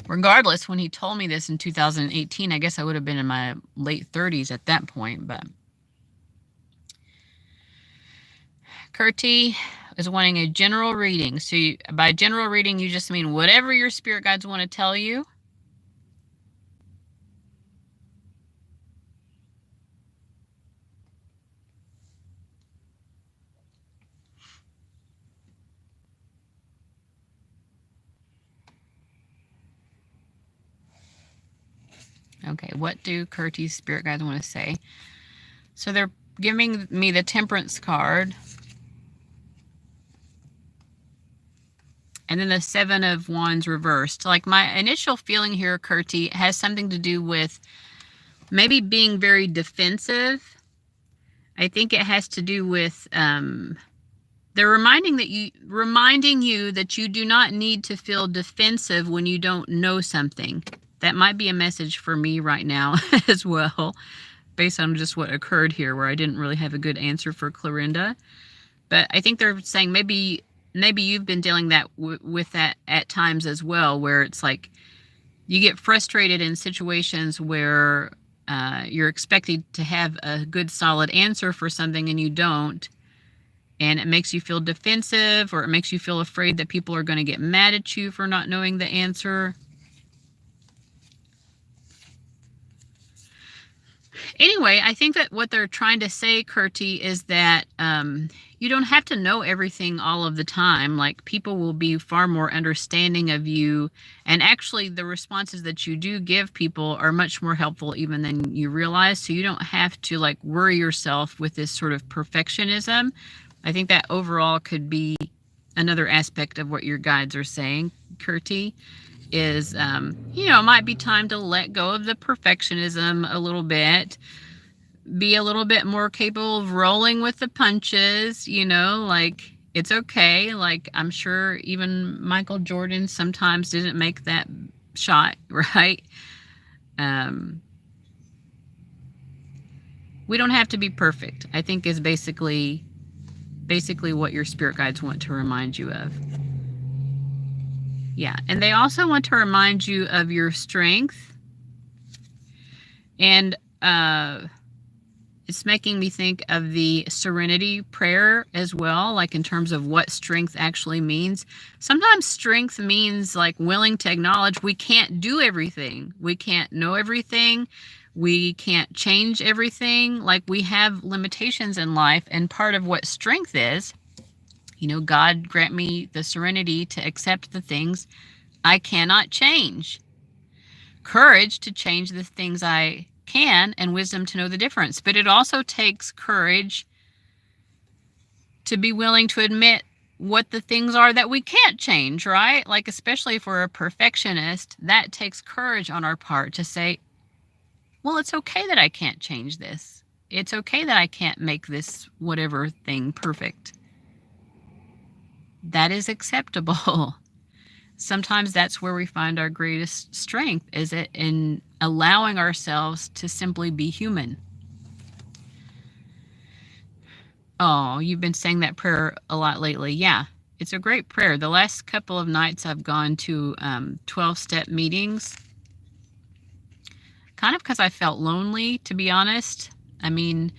Regardless, when he told me this in 2018, I guess I would have been in my late 30s at that point. But Kurti is wanting a general reading. So by general reading, you just mean whatever your spirit guides want to tell you. Okay, what do Kurti's spirit guides want to say? So they're giving me the Temperance card. And then the Seven of Wands reversed. Like, my initial feeling here, Kurti, has something to do with maybe being very defensive. I think it has to do with they're reminding you that you do not need to feel defensive when you don't know something. That might be a message for me right now as well, based on just what occurred here, where I didn't really have a good answer for Clorinda. But I think they're saying maybe you've been dealing with that at times as well, where it's like you get frustrated in situations where you're expected to have a good solid answer for something and you don't. And it makes you feel defensive, or it makes you feel afraid that people are going to get mad at you for not knowing the answer. Anyway, I think that what they're trying to say, Kurti, is that you don't have to know everything all of the time. Like, people will be far more understanding of you. And actually, the responses that you do give people are much more helpful even than you realize. So you don't have to, like, worry yourself with this sort of perfectionism. I think that overall could be another aspect of what your guides are saying, Kurti, is, it might be time to let go of the perfectionism a little bit, be a little bit more capable of rolling with the punches, like, it's okay. Like, I'm sure even Michael Jordan sometimes didn't make that shot, right? We don't have to be perfect, I think, is basically what your spirit guides want to remind you of. Yeah, and they also want to remind you of your strength. And it's making me think of the serenity prayer as well, like in terms of what strength actually means. Sometimes strength means like willing to acknowledge we can't do everything. We can't know everything. We can't change everything. Like, we have limitations in life, and part of what strength is, God grant me the serenity to accept the things I cannot change, courage to change the things I can, and wisdom to know the difference. But it also takes courage to be willing to admit what the things are that we can't change, right? Like, especially if we're a perfectionist, that takes courage on our part to say, well, it's okay that I can't change this. It's okay that I can't make this whatever thing perfect. That is acceptable. Sometimes that's where we find our greatest strength, is it in allowing ourselves to simply be human. Oh, you've been saying that prayer a lot lately. Yeah, it's a great prayer. The last couple of nights I've gone to 12-step meetings, kind of because I felt lonely, to be honest. I mean,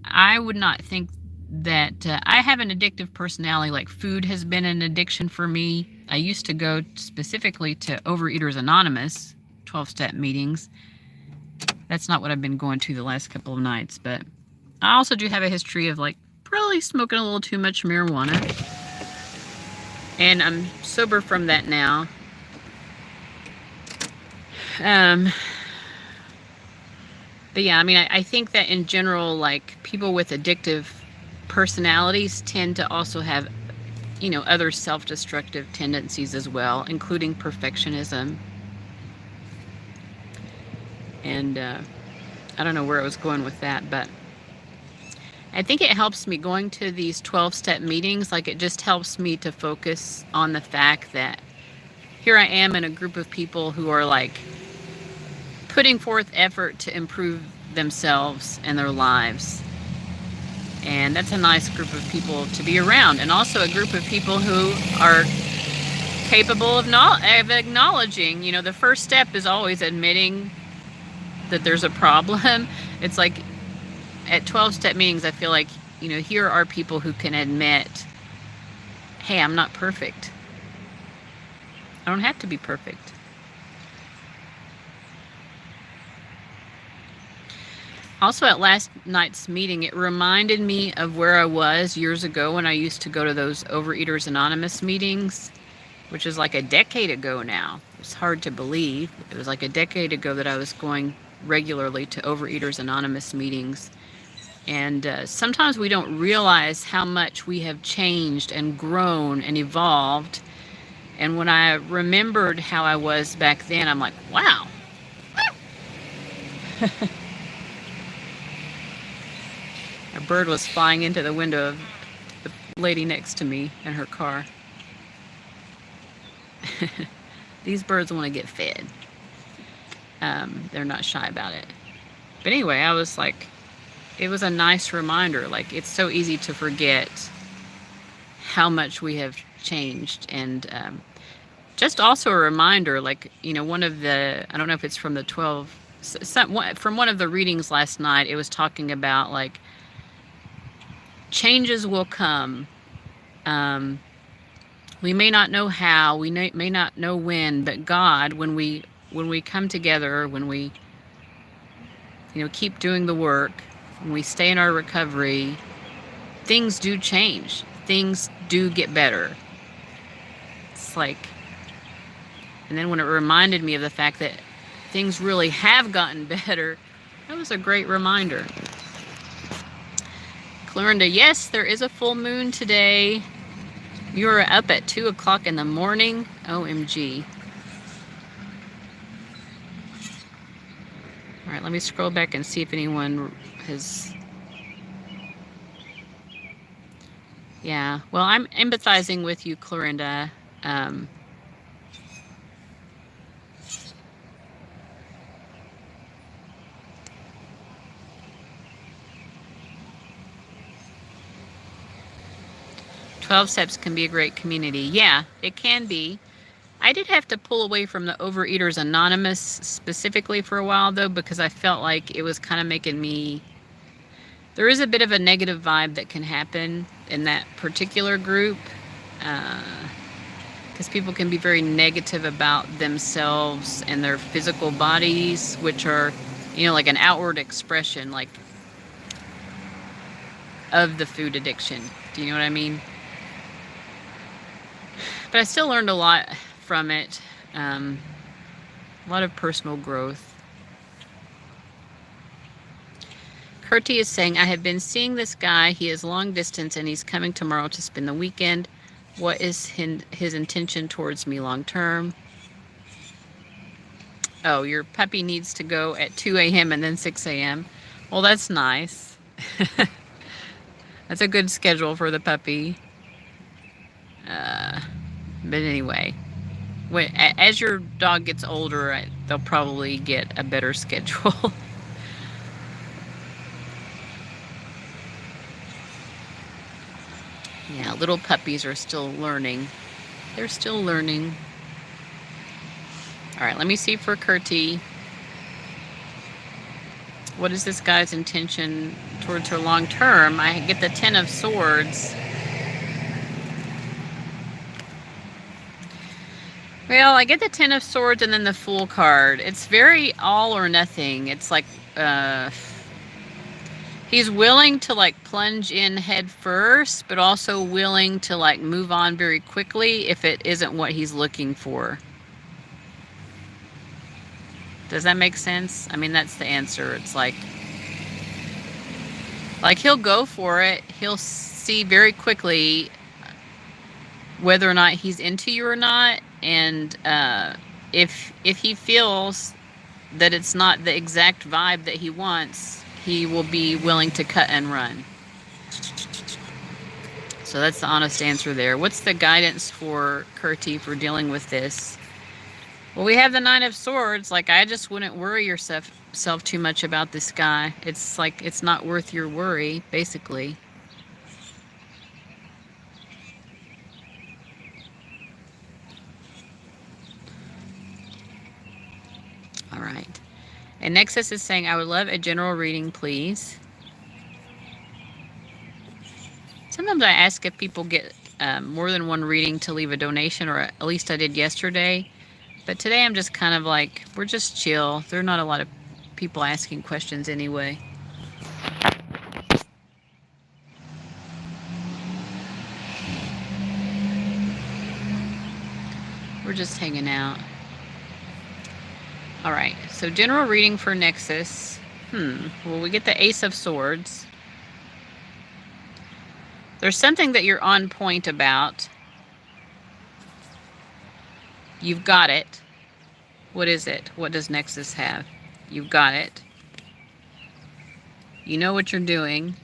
I would not think that I have an addictive personality. Like, food has been an addiction for me. I used to go specifically to Overeaters Anonymous 12-step meetings. That's not what I've been going to the last couple of nights, but I also do have a history of like probably smoking a little too much marijuana, and I'm sober from that now. But yeah, I mean, I think that in general, like, people with addictive personalities tend to also have, other self-destructive tendencies as well, including perfectionism. And I don't know where I was going with that, but I think it helps me going to these 12-step meetings. Like, it just helps me to focus on the fact that here I am in a group of people who are like putting forth effort to improve themselves and their lives. And that's a nice group of people to be around. And also a group of people who are capable of acknowledging, the first step is always admitting that there's a problem. It's like at 12-step meetings, I feel like, here are people who can admit, hey, I'm not perfect. I don't have to be perfect. Also, at last night's meeting, it reminded me of where I was years ago when I used to go to those Overeaters Anonymous meetings, which is like a decade ago now. It's hard to believe. It was like a decade ago that I was going regularly to Overeaters Anonymous meetings. And sometimes we don't realize how much we have changed and grown and evolved. And when I remembered how I was back then, I'm like, wow. A bird was flying into the window of the lady next to me in her car. These birds want to get fed. They're not shy about it. But anyway, I was like, it was a nice reminder. Like, it's so easy to forget how much we have changed. And just also a reminder, like, one of the, I don't know if it's from the 12, from one of the readings last night, it was talking about like, changes will come. We may not know how, we may not know when, but God, when we come together, when we, keep doing the work, when we stay in our recovery, things do change. Things do get better. It's like, and then when it reminded me of the fact that things really have gotten better, that was a great reminder. Clorinda, yes, there is a full moon today. You are up at 2 o'clock in the morning. OMG. All right, let me scroll back and see if anyone has... Yeah, well, I'm empathizing with you, Clorinda. 12 Steps can be a great community. Yeah, it can be. I did have to pull away from the Overeaters Anonymous specifically for a while, though, because I felt like it was kind of making me... There is a bit of a negative vibe that can happen in that particular group, because people can be very negative about themselves and their physical bodies, which are, like an outward expression, like, of the food addiction. Do you know what I mean? But I still learned a lot from it. A lot of personal growth. Kurti is saying, I have been seeing this guy. He is long distance and he's coming tomorrow to spend the weekend. What is his intention towards me long term? Oh, your puppy needs to go at 2 a.m. and then 6 a.m. Well, that's nice. That's a good schedule for the puppy. But anyway, as your dog gets older, they'll probably get a better schedule. Yeah, little puppies are still learning. They're still learning. All right, let me see for Kurti. What is this guy's intention towards her long term? I get the Ten of Swords. Well, I get the Ten of Swords and then the Fool card. It's very all or nothing. It's like he's willing to like plunge in head first, but also willing to like move on very quickly if it isn't what he's looking for. Does that make sense? I mean, that's the answer. It's like he'll go for it. He'll see very quickly whether or not he's into you or not. And if he feels that it's not the exact vibe that he wants, he will be willing to cut and run. So that's the honest answer there. What's the guidance for Kurti for dealing with this? Well, we have the Nine of Swords. Like, I just wouldn't worry yourself too much about this guy. It's like it's not worth your worry, basically. All right. And Nexus is saying, I would love a general reading, please. Sometimes I ask if people get more than one reading to leave a donation, or at least I did yesterday. But today I'm just kind of like, we're just chill. There are not a lot of people asking questions anyway. We're just hanging out. All right, so general reading for Nexus. Well, we get the Ace of Swords. There's something that you're on point about. You've got it. What is it? What does Nexus have? You've got it. You know what you're doing.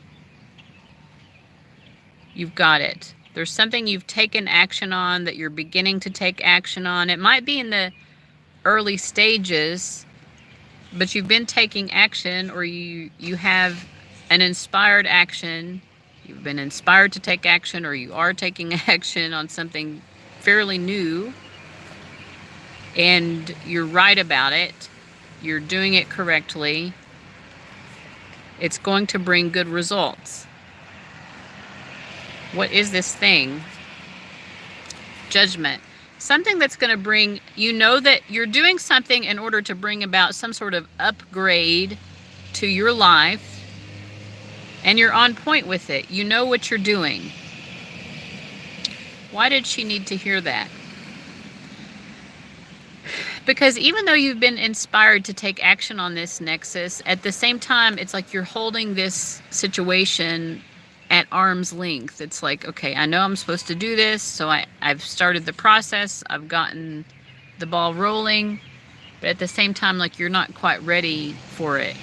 You've got it. There's something you've taken action on, that you're beginning to take action on. It might be in the early stages, but you've been taking action, or you have an inspired action. You've been inspired to take action, or you are taking action on something fairly new. And you're right about it. You're doing it correctly. It's going to bring good results. What is this thing? Judgment. Something that's going to bring, you know that you're doing something in order to bring about some sort of upgrade to your life. And you're on point with it. You know what you're doing. Why did she need to hear that? Because even though you've been inspired to take action on this, Nexus, at the same time, it's like you're holding this situation at arm's length. It's like, okay, I know I'm supposed to do this, so I've started the process. I've gotten the ball rolling. But at the same time, like, you're not quite ready for it.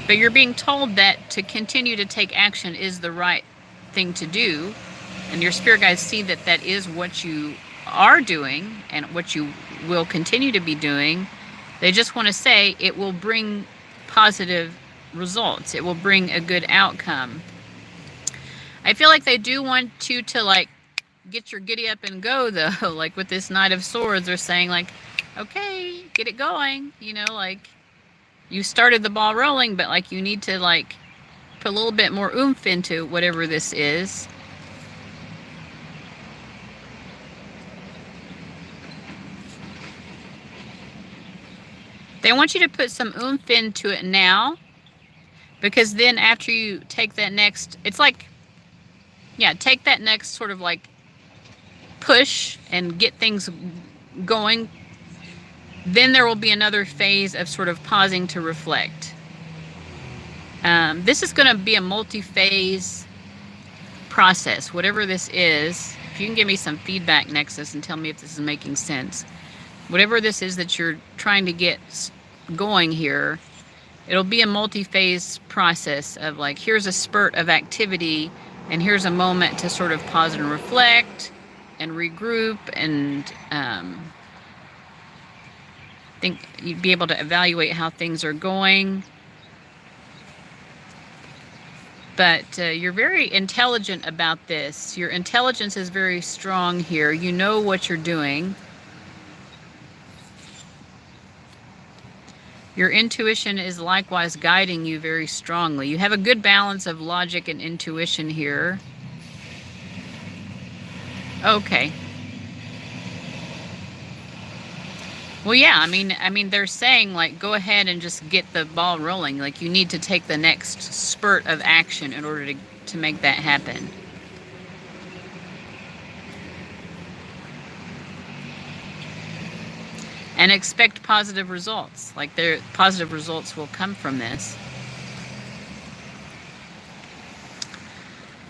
But you're being told that to continue to take action is the right thing to do. And your spirit guides see that that is what you are doing and what you will continue to be doing. They just want to say it will bring positive results. It will bring a good outcome. I feel like they do want you to like get your giddy up and go though. Like with this Knight of Swords, they're saying like, okay, get it going. You know, like you started the ball rolling, but like you need to like put a little bit more oomph into whatever this is. They want you to put some oomph into it now, because then after you take that next, it's like, yeah, take that next sort of like push and get things going. Then there will be another phase of sort of pausing to reflect. This is going to be a multi-phase process, whatever this is. If you can give me some feedback, Nexus, and tell me if this is making sense. Whatever this is that you're trying to get going here, it'll be a multi-phase process of like, here's a spurt of activity and here's a moment to sort of pause and reflect and regroup and think you'd be able to evaluate how things are going. But you're very intelligent about this. Your intelligence is very strong here. You know what you're doing. Your intuition is likewise guiding you very strongly. You have a good balance of logic and intuition here. Okay. Well, yeah, I mean, they're saying, like, go ahead and just get the ball rolling. Like, you need to take the next spurt of action in order to make that happen. And expect positive results. Like, positive results will come from this.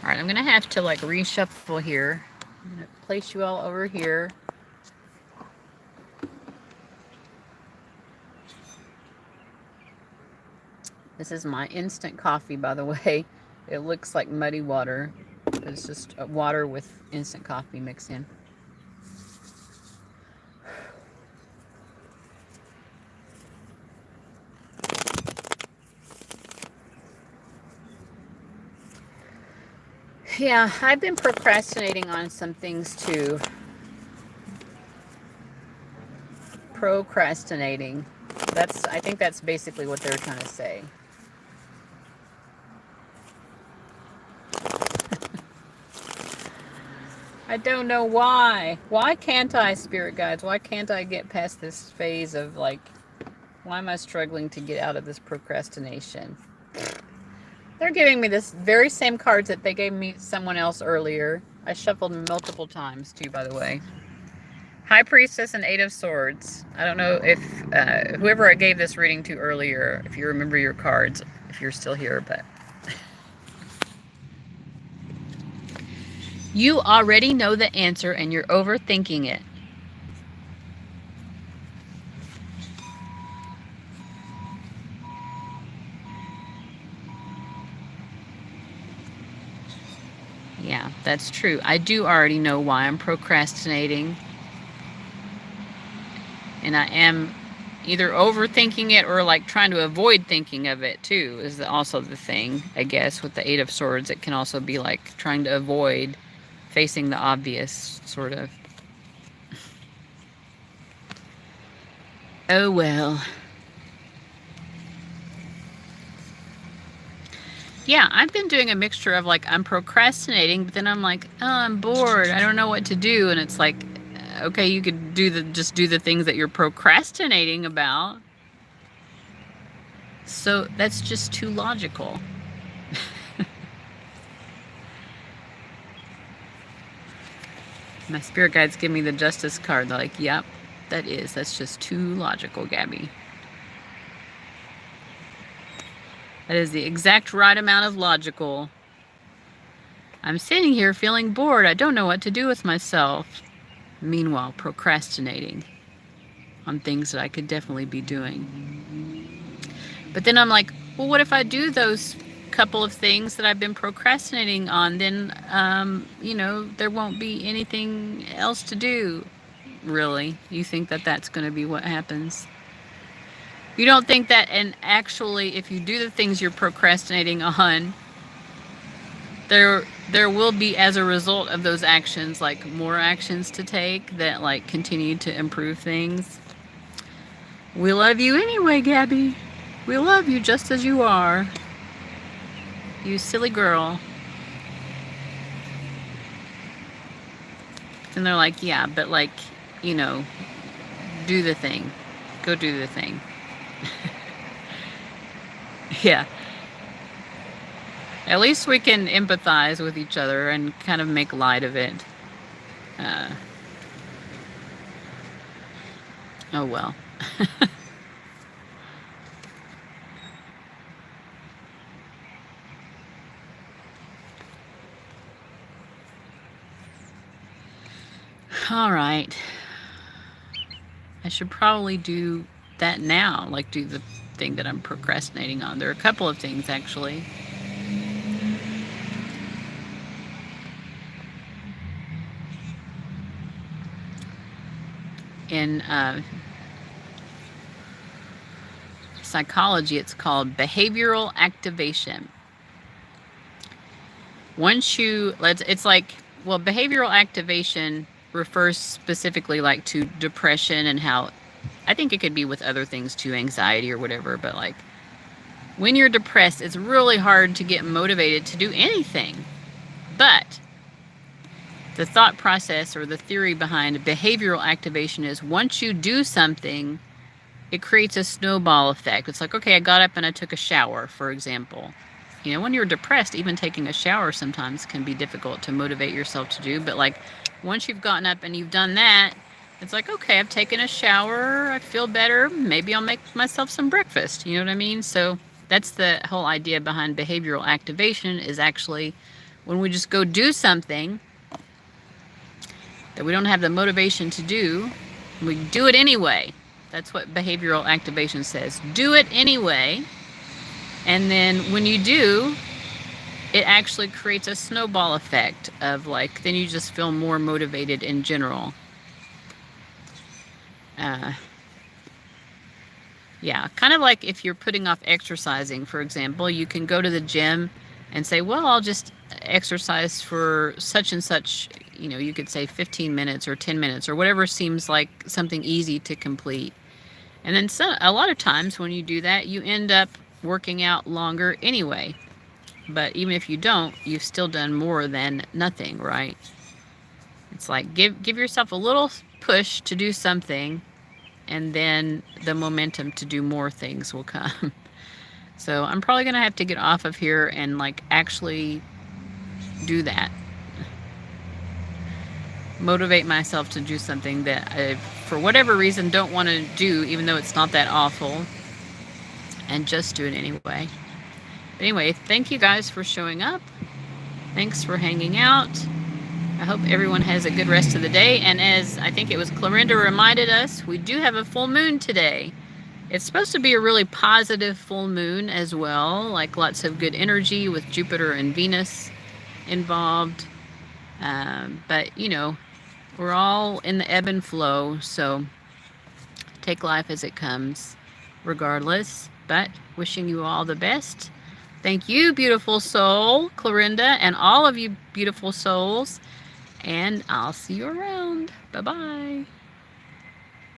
All right, I'm going to have to, like, reshuffle here. I'm going to place you all over here. This is my instant coffee, by the way. It looks like muddy water. It's just water with instant coffee mixed in. Yeah, I've been procrastinating on some things too. Procrastinating. I think that's basically what they're trying to say. I don't know why. Why can't I, spirit guides? Why can't I get past this phase of like, why am I struggling to get out of this procrastination? They're giving me this very same cards that they gave me someone else earlier. I shuffled multiple times too, by the way. High Priestess and Eight of Swords. I don't know if whoever I gave this reading to earlier, if you remember your cards, if you're still here, but you already know the answer and you're overthinking it. Yeah, that's true. I do already know why I'm procrastinating. And I am either overthinking it or like trying to avoid thinking of it too, is also the thing, I guess, with the Eight of Swords. It can also be like trying to avoid facing the obvious, sort of. Oh well. Yeah, I've been doing a mixture of like, I'm procrastinating, but then I'm like, oh, I'm bored. I don't know what to do. And it's like, okay, you could just do the things that you're procrastinating about. So that's just too logical. My spirit guides give me the Justice card. They're like, yep, that's just too logical, Gabby. That is the exact right amount of logical. I'm sitting here feeling bored. I don't know what to do with myself. Meanwhile, procrastinating on things that I could definitely be doing. But then I'm like, well, what if I do those couple of things that I've been procrastinating on? Then, you know, there won't be anything else to do, really. You think that that's going to be what happens? You don't think that, and actually, if you do the things you're procrastinating on, there will be, as a result of those actions, like more actions to take that like continue to improve things. We love you anyway, Gabby. We love you just as you are. You silly girl. And they're like, yeah, but like, you know, do the thing. Go do the thing. Yeah. At least we can empathize with each other and kind of make light of it. Oh well. All right. I should probably do that now, like do the thing that I'm procrastinating on. There are a couple of things, actually. In psychology, it's called behavioral activation. Once you, it's like, well, behavioral activation refers specifically like to depression and how, I think it could be with other things too, anxiety or whatever, but like when you're depressed, it's really hard to get motivated to do anything. But the thought process or the theory behind behavioral activation is once you do something, it creates a snowball effect. It's like, okay, I got up and I took a shower, for example. You know, when you're depressed, even taking a shower sometimes can be difficult to motivate yourself to do. But like once you've gotten up and you've done that, it's like, okay, I've taken a shower, I feel better, maybe I'll make myself some breakfast. You know what I mean? So that's the whole idea behind behavioral activation, is actually when we just go do something that we don't have the motivation to do, we do it anyway. That's what behavioral activation says. Do it anyway. And then when you do, it actually creates a snowball effect of like, then you just feel more motivated in general. Yeah, kind of like if you're putting off exercising, for example, you can go to the gym and say, well, I'll just exercise for such and such, you know, you could say 15 minutes or 10 minutes or whatever seems like something easy to complete. And then a lot of times when you do that, you end up working out longer anyway. But even if you don't, you've still done more than nothing, right? It's like give yourself a little push to do something, and then the momentum to do more things will come. So I'm probably going to have to get off of here and like actually do that. Motivate myself to do something that I, for whatever reason, don't want to do, even though it's not that awful, and just do it anyway. But anyway, thank you guys for showing up. Thanks for hanging out. I hope everyone has a good rest of the day. And as I think it was Clarinda reminded us, we do have a full moon today. It's supposed to be a really positive full moon as well, like lots of good energy with Jupiter and Venus involved. But, you know, we're all in the ebb and flow, so take life as it comes regardless. But wishing you all the best. Thank you, beautiful soul, Clarinda, and all of you beautiful souls. And I'll see you around. Bye-bye.